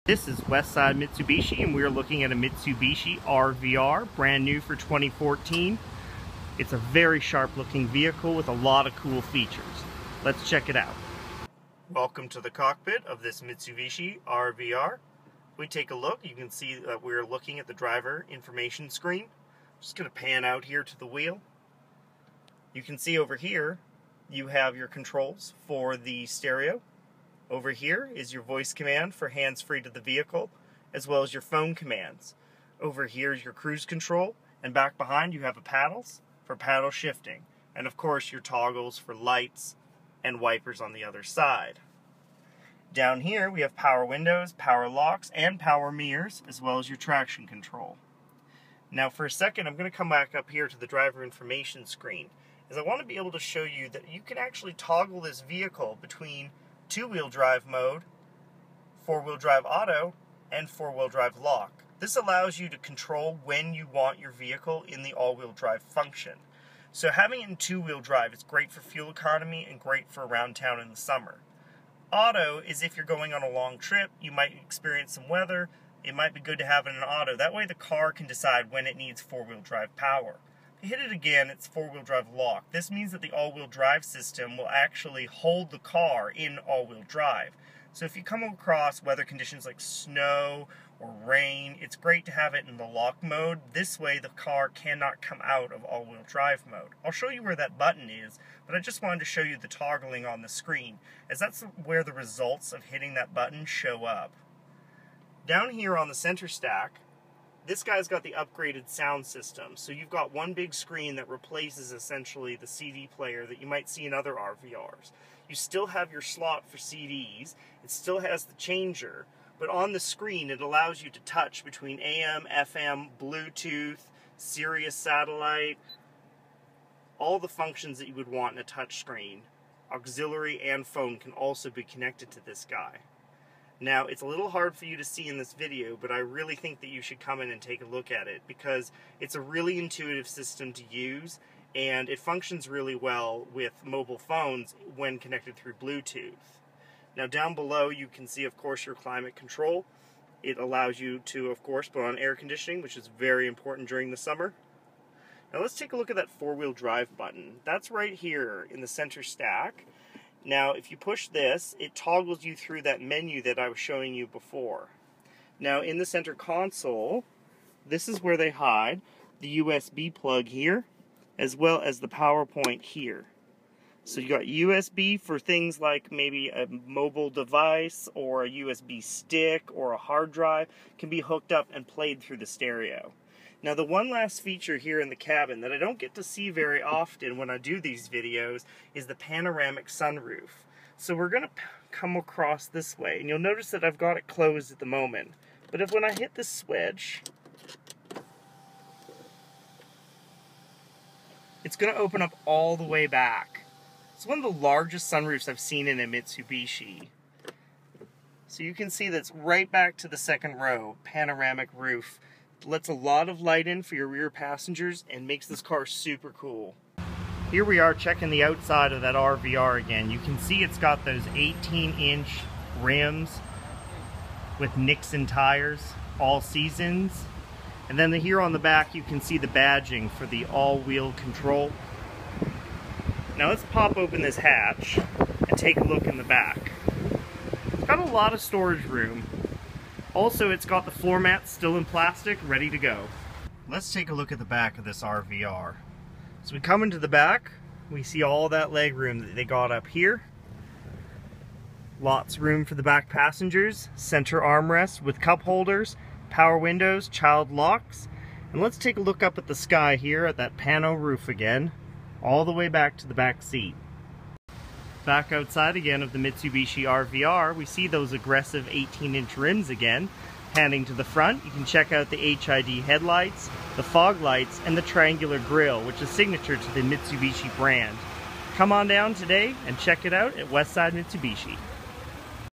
This is Westside Mitsubishi, and we're looking at a Mitsubishi RVR, brand new for 2014. It's a very sharp looking vehicle with a lot of cool features. Let's check it out. Welcome to the cockpit of this Mitsubishi RVR. If we take a look, you can see that we're looking at the driver information screen. I'm just going to pan out here to the wheel. You can see over here you have your controls for the stereo. Over here is your voice command for hands-free to the vehicle, as well as your phone commands. Over here is your cruise control, and back behind you have a paddles for paddle shifting, and of course your toggles for lights and wipers on the other side. Down here we have power windows, power locks, and power mirrors, as well as your traction control. Now for a second I'm going to come back up here to the driver information screen, as I want to be able to show you that you can actually toggle this vehicle between two-wheel drive mode, four-wheel drive auto, and four-wheel drive lock. This allows you to control when you want your vehicle in the all-wheel drive function. So having it in two-wheel drive is great for fuel economy and great for around town in the summer. Auto is if you're going on a long trip, you might experience some weather, it might be good to have it in auto. That way the car can decide when it needs four-wheel drive power. If you hit it again, it's four-wheel drive lock. This means that the all-wheel drive system will actually hold the car in all-wheel drive. So if you come across weather conditions like snow or rain, it's great to have it in the lock mode. This way the car cannot come out of all-wheel drive mode. I'll show you where that button is, but I just wanted to show you the toggling on the screen, as that's where the results of hitting that button show up. Down here on the center stack, this guy's got the upgraded sound system, so you've got one big screen that replaces essentially the CD player that you might see in other RVRs. You still have your slot for CDs, it still has the changer, but on the screen it allows you to touch between AM, FM, Bluetooth, Sirius satellite, all the functions that you would want in a touch screen. Auxiliary and phone can also be connected to this guy. Now, it's a little hard for you to see in this video, but I really think that you should come in and take a look at it, because it's a really intuitive system to use, and it functions really well with mobile phones when connected through Bluetooth. Now, down below you can see, of course, your climate control. It allows you to, of course, put on air conditioning, which is very important during the summer. Now, let's take a look at that four-wheel drive button. That's right here in the center stack. Now, if you push this, it toggles you through that menu that I was showing you before. Now, in the center console, this is where they hide the USB plug here, as well as the power point here. So you got USB for things like maybe a mobile device or a USB stick or a hard drive can be hooked up and played through the stereo. Now, the one last feature here in the cabin that I don't get to see very often when I do these videos is the panoramic sunroof. So we're going to come across this way, and you'll notice that I've got it closed at the moment. But when I hit this switch, it's going to open up all the way back. It's one of the largest sunroofs I've seen in a Mitsubishi. So you can see that's right back to the second row, panoramic roof. Lets a lot of light in for your rear passengers and makes this car super cool. Here we are checking the outside of that RVR again. You can see it's got those 18-inch rims with Nixon tires, all seasons. And then here on the back you can see the badging for the all-wheel control. Now let's pop open this hatch and take a look in the back. It's got a lot of storage room. Also, it's got the floor mats still in plastic, ready to go. Let's take a look at the back of this RVR. So we come into the back, we see all that leg room that they got up here. Lots of room for the back passengers, center armrest with cup holders, power windows, child locks. And let's take a look up at the sky here at that pano roof again, all the way back to the back seat. Back outside again of the Mitsubishi RVR, we see those aggressive 18-inch rims again. Panning to the front, you can check out the HID headlights, the fog lights, and the triangular grille, which is signature to the Mitsubishi brand. Come on down today and check it out at Westside Mitsubishi.